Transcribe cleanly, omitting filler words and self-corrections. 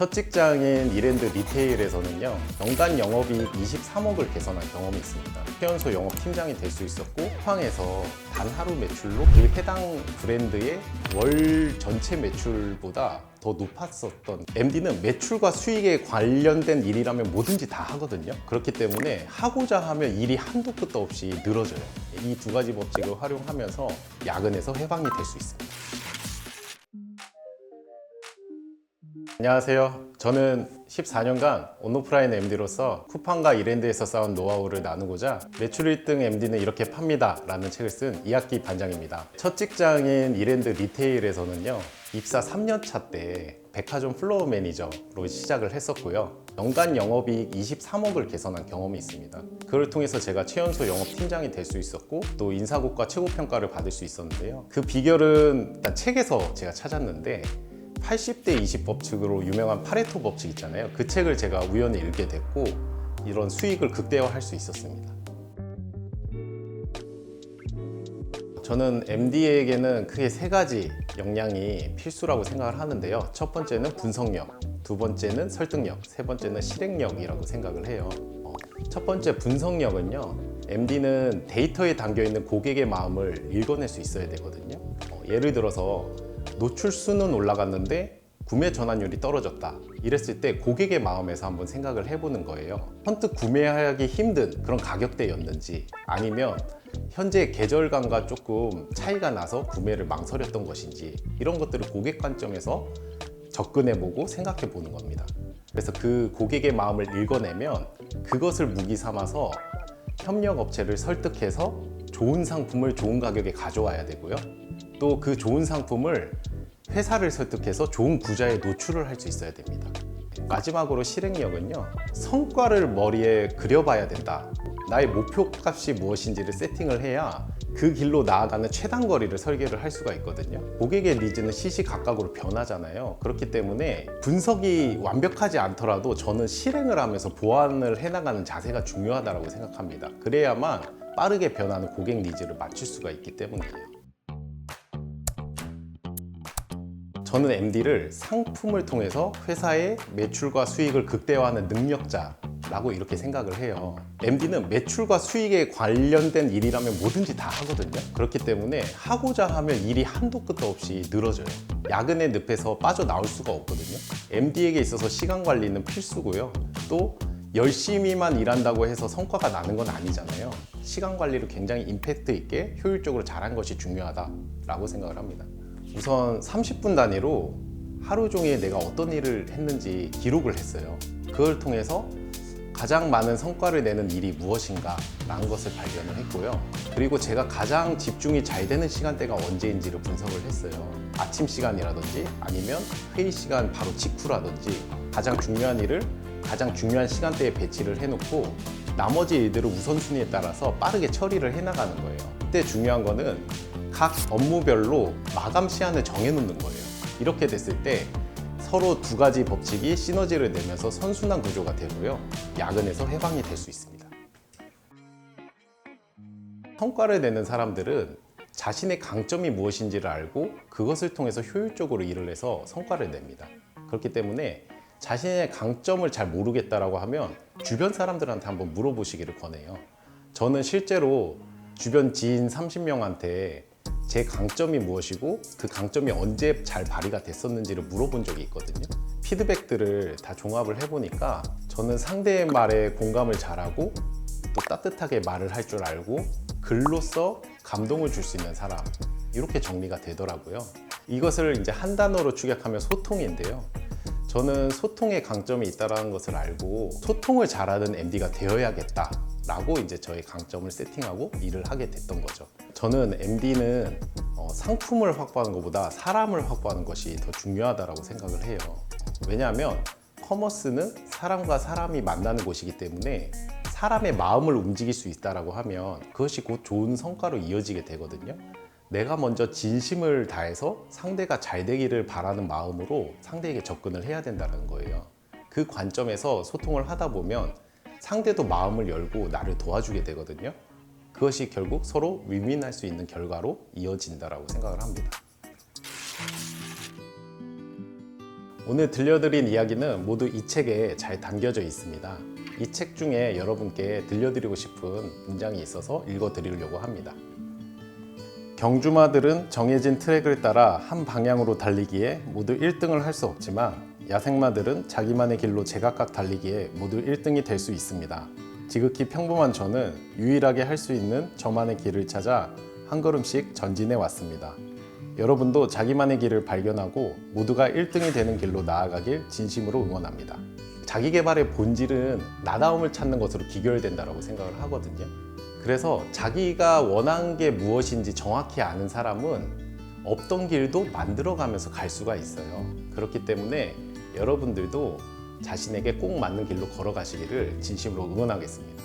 첫 직장인 이랜드 리테일에서는요, 연간 영업이익 23억을 개선한 경험이 있습니다. 최연소 영업팀장이 될 수 있었고, 쿠팡에서 단 하루 매출로 그 해당 브랜드의 월 전체 매출보다 더 높았었던, MD는 매출과 수익에 관련된 일이라면 뭐든지 다 하거든요. 그렇기 때문에 하고자 하면 일이 한도 끝도 없이 늘어져요. 이 두 가지 법칙을 활용하면서 야근에서 해방이 될 수 있습니다. 안녕하세요. 저는 14년간 온오프라인 MD로서 쿠팡과 이랜드에서 쌓은 노하우를 나누고자 매출 1등 MD는 이렇게 팝니다 라는 책을 쓴 이학기 반장입니다. 첫 직장인 이랜드 리테일에서는요, 입사 3년차 때 백화점 플로어 매니저로 시작을 했었고요. 연간 영업이익 23억을 개선한 경험이 있습니다. 그걸 통해서 제가 최연소 영업팀장이 될 수 있었고, 또 인사고과 최고평가를 받을 수 있었는데요. 그 비결은 일단 책에서 제가 찾았는데, 80대 20 법칙으로 유명한 파레토 법칙 있잖아요. 그 책을 제가 우연히 읽게 됐고, 이런 수익을 극대화할 수 있었습니다. 저는 MD에게는 크게 세 가지 역량이 필수라고 생각을 하는데요. 첫 번째는 분석력, 두 번째는 설득력, 세 번째는 실행력이라고 생각을 해요. 첫 번째 분석력은요, MD는 데이터에 담겨있는 고객의 마음을 읽어낼 수 있어야 되거든요. 예를 들어서 노출 수는 올라갔는데 구매 전환율이 떨어졌다, 이랬을 때 고객의 마음에서 한번 생각을 해보는 거예요. 선뜻 구매하기 힘든 그런 가격대였는지, 아니면 현재 계절감과 조금 차이가 나서 구매를 망설였던 것인지, 이런 것들을 고객 관점에서 접근해보고 생각해보는 겁니다. 그래서 그 고객의 마음을 읽어내면 그것을 무기 삼아서 협력업체를 설득해서 좋은 상품을 좋은 가격에 가져와야 되고요. 또 그 좋은 상품을 회사를 설득해서 좋은 구자에 노출을 할 수 있어야 됩니다. 마지막으로 실행력은요, 성과를 머리에 그려봐야 된다. 나의 목표값이 무엇인지를 세팅을 해야 그 길로 나아가는 최단 거리를 설계를 할 수가 있거든요. 고객의 니즈는 시시각각으로 변하잖아요. 그렇기 때문에 분석이 완벽하지 않더라도 저는 실행을 하면서 보완을 해나가는 자세가 중요하다고 생각합니다. 그래야만 빠르게 변하는 고객 니즈를 맞출 수가 있기 때문이에요. 저는 MD를 상품을 통해서 회사의 매출과 수익을 극대화하는 능력자라고 이렇게 생각을 해요. MD는 매출과 수익에 관련된 일이라면 뭐든지 다 하거든요. 그렇기 때문에 하고자 하면 일이 한도 끝도 없이 늘어져요. 야근의 늪에서 빠져나올 수가 없거든요. MD에게 있어서 시간 관리는 필수고요. 또 열심히만 일한다고 해서 성과가 나는 건 아니잖아요. 시간 관리를 굉장히 임팩트 있게 효율적으로 잘한 것이 중요하다라고 생각을 합니다. 우선 30분 단위로 하루 종일 내가 어떤 일을 했는지 기록을 했어요. 그걸 통해서 가장 많은 성과를 내는 일이 무엇인가 라는 것을 발견을 했고요. 그리고 제가 가장 집중이 잘 되는 시간대가 언제인지를 분석을 했어요. 아침 시간이라든지 아니면 회의 시간 바로 직후라든지, 가장 중요한 일을 가장 중요한 시간대에 배치를 해놓고 나머지 일들을 우선순위에 따라서 빠르게 처리를 해나가는 거예요. 그때 중요한 거는 각 업무별로 마감 시한을 정해놓는 거예요. 이렇게 됐을 때 서로 두 가지 법칙이 시너지를 내면서 선순환 구조가 되고요. 야근에서 해방이 될 수 있습니다. 성과를 내는 사람들은 자신의 강점이 무엇인지를 알고 그것을 통해서 효율적으로 일을 해서 성과를 냅니다. 그렇기 때문에 자신의 강점을 잘 모르겠다라고 하면 주변 사람들한테 한번 물어보시기를 권해요. 저는 실제로 주변 지인 30명한테 제 강점이 무엇이고 그 강점이 언제 잘 발휘가 됐었는지를 물어본 적이 있거든요. 피드백들을 다 종합을 해보니까 저는 상대의 말에 공감을 잘하고 또 따뜻하게 말을 할 줄 알고 글로써 감동을 줄 수 있는 사람, 이렇게 정리가 되더라고요. 이것을 이제 한 단어로 축약하면 소통인데요. 저는 소통의 강점이 있다는 것을 알고 소통을 잘하는 MD가 되어야겠다 라고 이제 저의 강점을 세팅하고 일을 하게 됐던 거죠. 저는 MD는 상품을 확보하는 것보다 사람을 확보하는 것이 더 중요하다고 생각을 해요. 왜냐하면 커머스는 사람과 사람이 만나는 곳이기 때문에 사람의 마음을 움직일 수 있다고 하면 그것이 곧 좋은 성과로 이어지게 되거든요. 내가 먼저 진심을 다해서 상대가 잘 되기를 바라는 마음으로 상대에게 접근을 해야 된다는 거예요. 그 관점에서 소통을 하다 보면 상대도 마음을 열고 나를 도와주게 되거든요. 그것이 결국 서로 윈윈할 수 있는 결과로 이어진다고 생각을 합니다. 오늘 들려드린 이야기는 모두 이 책에 잘 담겨져 있습니다. 이 책 중에 여러분께 들려드리고 싶은 문장이 있어서 읽어드리려고 합니다. 경주마들은 정해진 트랙을 따라 한 방향으로 달리기에 모두 1등을 할 수 없지만 야생마들은 자기만의 길로 제각각 달리기에 모두 1등이 될 수 있습니다. 지극히 평범한 저는 유일하게 할 수 있는 저만의 길을 찾아 한 걸음씩 전진해 왔습니다. 여러분도 자기만의 길을 발견하고 모두가 1등이 되는 길로 나아가길 진심으로 응원합니다. 자기 개발의 본질은 나다움을 찾는 것으로 기결된다고 생각을 하거든요. 그래서 자기가 원하는 게 무엇인지 정확히 아는 사람은 없던 길도 만들어가면서 갈 수가 있어요. 그렇기 때문에 여러분들도 자신에게 꼭 맞는 길로 걸어가시기를 진심으로 응원하겠습니다.